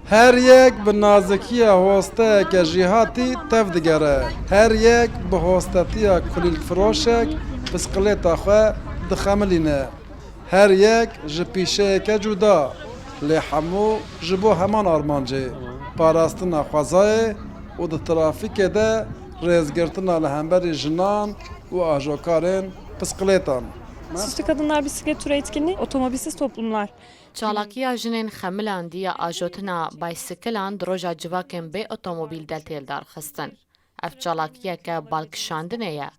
her yek bi nazikiya hosteyeke jîhatî tev digere. Her yek bi hostetiya kulîlkfiroşek bisikilêta xwe dixemilîne. Her yek ji pîşeyeke cuda. Lê hemû ji bo heman armancê. Parastina xwezayê û di trafîkê de rêzgirtina li hemberî jinan û ajokarên bisikilêtan. Süslü Kadınlar Bisiklet Turu etkinliği otomobilsiz toplumlar. Çalakiya jinên xemilan diya ajotina baysikilan di roja civakên bê otomobîl de têl darxistin. Ev çalakiyeke balkişandinê ye.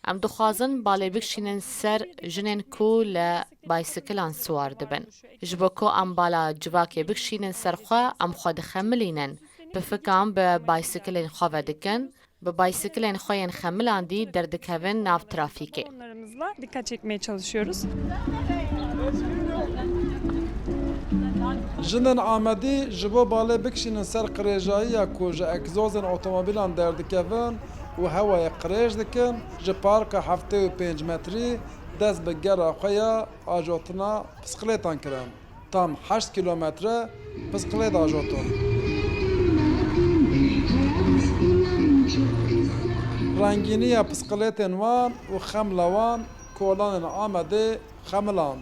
Em dixwazin balê bikişînin ser jinên ku li baysikilan swar dibin. Ji bo ku em bala civakê bikişînin ser xwe em xwe dixemilînin. Pifikan bi baysikilên xwe vedikin, bi baysikilên xwe yên xemilan dî derdikevin nav trafîkê. Onlarımızla dikkat çekmeye çalışıyoruz. Jinên Amedî ji bo balê bikişînin ser qirêjayiya ku ji egzozên otomobîlan derdikevin û hewayê qirêj dikin, ji parka 75 metrî dest bi gera xwe ya ajotina bisikilêtan kirin. Tam 8 kilometre bisikilêt ajotin. Rengîniya bisikilêtên wan û xemla wan kolanên Amedê xemilan.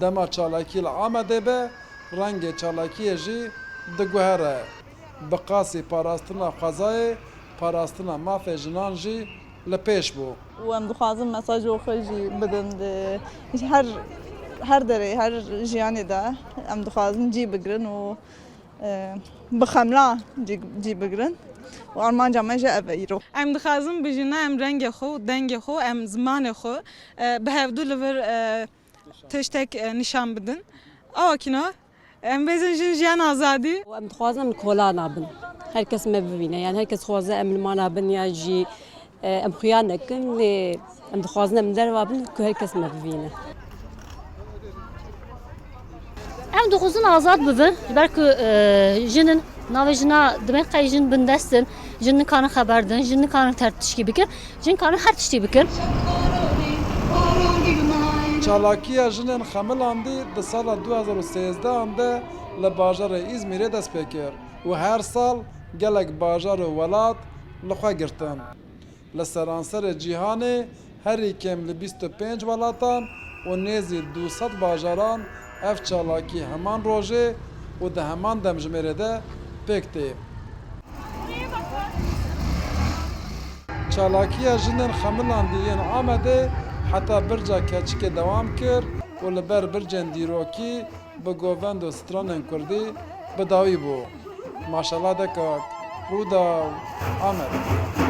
Dema çalakî li Amedê be, rengê çalakiyê jî diguhere. Bi qasî parastina xwezayê, parastina mafê jinan jî li pêş bû. û em dixwazin mesajê xwe jî bidin her derê her jiyanê de em dixwazin cî bigirin û bi xemla cî bigirin û armanca me jî ev e îro. Em dixwazin bijîne em rengê xwe û dengê xwe em zimanê xwe bi hevdû li vir tiştek nîşan bidin. Awakîna em bêzin jin jiyan azadî. Em dixwazin em kola nabin. Herkes me bibîne. Yani herkes dixwaze em li mal nabin ya jî em xuya nekin lê em dixwazin em derva bin ku herkes me bibîne. Em dixwazin azad bibin ber ku jinin navê jina dibên qey jin bin destin, jin nikarin xeber din, jin nikarin tertişkî bikin, jin karin her tiştî bikin. Çalakiya jinên xemilan dî di sala 2013 de li bajarê İzmîrê dest pê kir û her sal gelek bajar û welat li xwe girtin. Li seranserê cîhanê herî kêm li 25 welatan û nêzî 200 bajaran ev çalakî heman rojê û di heman demjimêrê de pêk tê. Çalakiya jinên xemilan dî yên Amedê heta birca keçikê dewam kir û li ber bircên dîrokî bi govend û stranên Kurdî bi dawî bû. Maşallah dekak, Rûda Amed.